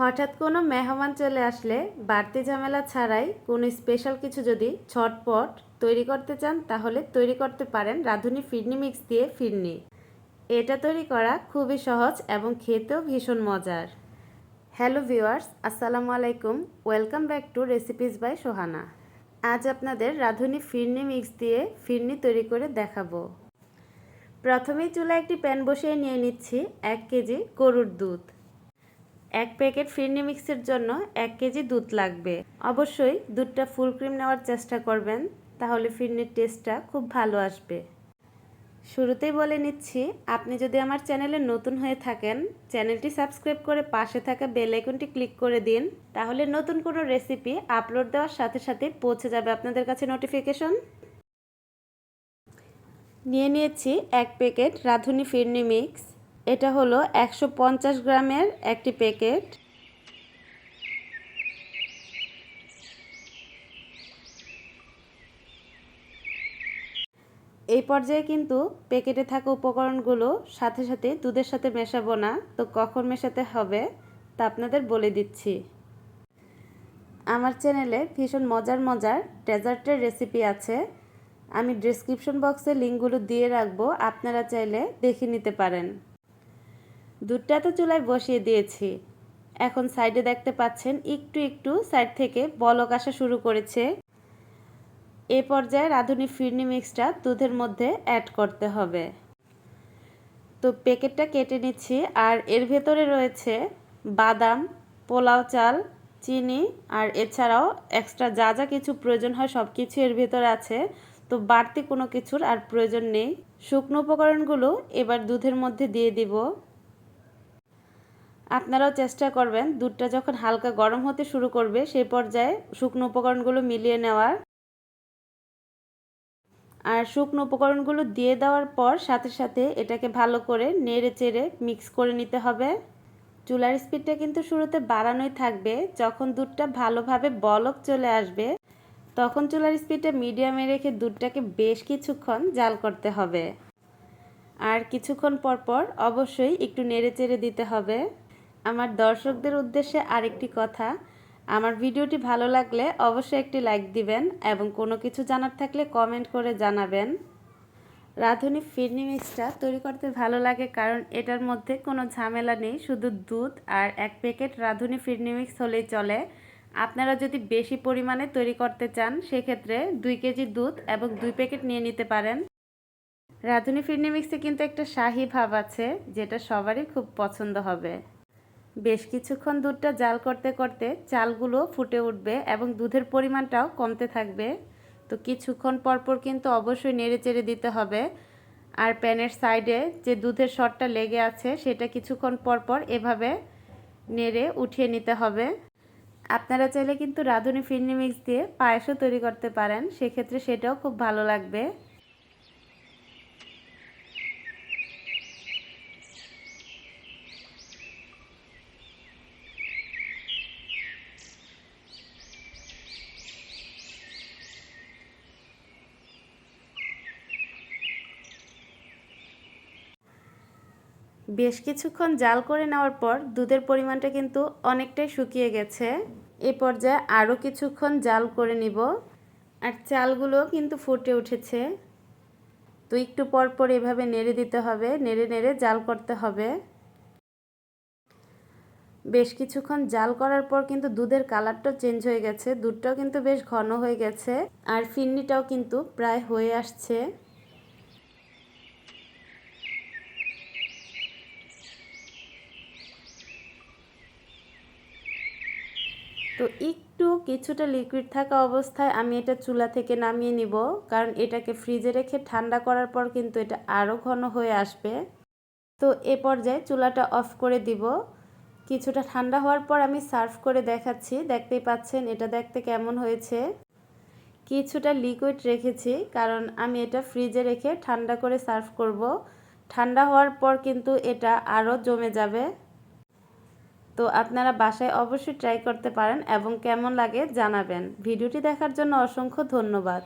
হঠাৎ কোনো মেহমান চলে আসলে বাড়তি ঝামেলা ছাড়াই কোনো স্পেশাল কিছু যদি ঝটপট তৈরি করতে চান তাহলে তৈরি করতে পারেন রাঁধুনি ফিরনি মিক্স দিয়ে ফিরনি। এটা তৈরি করা খুবই সহজ এবং খেতেও ভীষণ মজার। হ্যালো ভিউয়ার্স, আসসালামু আলাইকুম। Welcome back to recipes by Sohana. আজ আপনাদের রাঁধুনি ফিরনি মিক্স দিয়ে ফিরনি তৈরি করে দেখাবো। প্রথমেই চুলায় একটি প্যান বসিয়ে নিয়ে নিচ্ছি 1 কেজি গরুর দুধ। 1 প্যাকেট ফিরনি মিক্সের জন্য 1 কেজি দুধ লাগবে। অবশ্যই দুধটা ফুল ক্রিম নেওয়ার চেষ্টা করবেন, তাহলে ফিরনির টেস্টটা খুব ভালো আসবে। শুরুতেই বলে নিচ্ছি, আপনি যদি আমার চ্যানেলে নতুন হয়ে থাকেন চ্যানেলটি সাবস্ক্রাইব করে পাশে থাকা বেল আইকনটি ক্লিক করে দিন, তাহলে নতুন কোনো রেসিপি আপলোড দেওয়ার সাথে সাথে পৌঁছে যাবে আপনাদের কাছে নোটিফিকেশন। নিয়ে নিয়েছি 1 প্যাকেট রাঁধুনি ফিরনি মিক্স। এটা হলো 150 গ্রামের একটি প্যাকেট। এই পর্যায়ে কিন্তু প্যাকেটে থাকা উপকরণগুলো সাথে সাথে দুধের সাথে মেশাবো না, তো কখন মেশাতে হবে তা আপনাদের বলে দিচ্ছি। আমার চ্যানেলে ভীষণ মজার মজার ডেজার্টের রেসিপি আছে, আমি ডেসক্রিপশন বক্সে লিঙ্কগুলো দিয়ে রাখবো, আপনারা চাইলে দেখে নিতে পারেন। দুধটা তো চুলায় বসিয়ে দিয়েছি। এখন সাইডে দেখতে পাচ্ছেন একটু একটু সাইড থেকে বলক আসা শুরু করেছে। এ পর্যায়ে রাঁধুনি ফিরনি মিক্সটা দুধের মধ্যে অ্যাড করতে হবে। তো প্যাকেটটা কেটে নিচ্ছি, আর এর ভেতরে রয়েছে বাদাম, পোলাও চাল, চিনি, আর এছাড়াও এক্সট্রা যা যা কিছু প্রয়োজন হয় সব কিছু এর ভেতরে আছে। তো বাড়তি কোনো কিছুর আর প্রয়োজন নেই। শুকনো উপকরণগুলো এবার দুধের মধ্যে দিয়ে দিব। আপনারাও চেষ্টা করবেন দুধটা যখন হালকা গরম হতে শুরু করবে সেই পর্যায়ে শুকনো উপকরণগুলো মিলিয়ে নেওয়ার। আর শুকনো উপকরণগুলো দিয়ে দেওয়ার পর সাথে সাথে এটাকে ভালো করে নেড়ে চেড়ে মিক্স করে নিতে হবে। চুলার স্পিডটা কিন্তু শুরুতে বাড়ানোই থাকবে। যখন দুধটা ভালোভাবে বলক চলে আসবে তখন চুলার স্পিডটা মিডিয়ামে রেখে দুধটাকে বেশ কিছুক্ষণ জাল করতে হবে। আর কিছুক্ষণ পর পর অবশ্যই একটু নেড়ে চেড়ে দিতে হবে। আমার দর্শকদের উদ্দেশ্যে আরেকটি কথা, আমার ভিডিওটি ভালো লাগলে অবশ্যই একটি লাইক দিবেন এবং কোনো কিছু জানার থাকলে কমেন্ট করে জানাবেন। রাঁধুনি ফিরনি মিক্সটা তৈরি করতে ভালো লাগে কারণ এটার মধ্যে কোনো ঝামেলা নেই, শুধু দুধ আর 1 প্যাকেট রাঁধুনি ফিরনি মিক্স হলেই চলে। আপনারা যদি বেশি পরিমাণে তৈরি করতে চান সেক্ষেত্রে 2 কেজি দুধ এবং 2 প্যাকেট নিয়ে নিতে পারেন। রাঁধুনি ফিরনি মিক্সে কিন্তু একটা শাহি ভাব আছে, যেটা সবারই খুব পছন্দ হবে। বেশ কিছুক্ষণ দুধটা জাল করতে করতে চালগুলো ফুটে উঠবে এবং দুধের পরিমাণটাও কমতে থাকবে। তো কিছুক্ষণ পরপর কিন্তু অবশ্যই নেড়ে চেড়ে দিতে হবে। আর প্যানের সাইডে যে দুধের সরটা লেগে আছে সেটা কিছুক্ষণ পরপর এভাবে নেড়ে উঠিয়ে নিতে হবে। আপনারা চাইলে কিন্তু রাঁধুনি ফিরনি মিক্স দিয়ে পায়েসও তৈরি করতে পারেন, সেক্ষেত্রে সেটাও খুব ভালো লাগবে। বেশ কিছুক্ষণ জাল করে নেওয়ার পর দুধের পরিমাণটা কিন্তু অনেকটাই শুকিয়ে গেছে। এ পর্যায়ে আরও কিছুক্ষণ জাল করে নিব। আর চালগুলো কিন্তু ফুটে উঠেছে। তো একটু পর পর এভাবে নেড়ে দিতে হবে, নেড়ে নেড়ে জাল করতে হবে। বেশ কিছুক্ষণ জাল করার পর কিন্তু দুধের কালারটাও চেঞ্জ হয়ে গেছে, দুধটাও কিন্তু বেশ ঘন হয়ে গেছে, আর ফিরনিটাও কিন্তু প্রায় হয়ে আসছে। তো একটু কিছুটা লিকুইড থাকা অবস্থায় আমি এটা চুলা থেকে নামিয়ে নিব, কারণ এটাকে ফ্রিজে রেখে ঠান্ডা করার পর কিন্তু এটা আরও ঘন হয়ে আসবে। তো এ পর্যায়ে চুলাটা অফ করে দিব। কিছুটা ঠান্ডা হওয়ার পর আমি সার্ভ করে দেখাচ্ছি, দেখতেই পাচ্ছেন এটা দেখতে কেমন হয়েছে। কিছুটা লিকুইড রেখেছি কারণ আমি এটা ফ্রিজে রেখে ঠান্ডা করে সার্ভ করব। ঠান্ডা হওয়ার পর কিন্তু এটা আরও জমে যাবে। তো আপনারা বাসায় অবশ্যই ট্রাই করতে পারেন এবং কেমন লাগে জানাবেন। ভিডিওটি দেখার জন্য অসংখ্য ধন্যবাদ।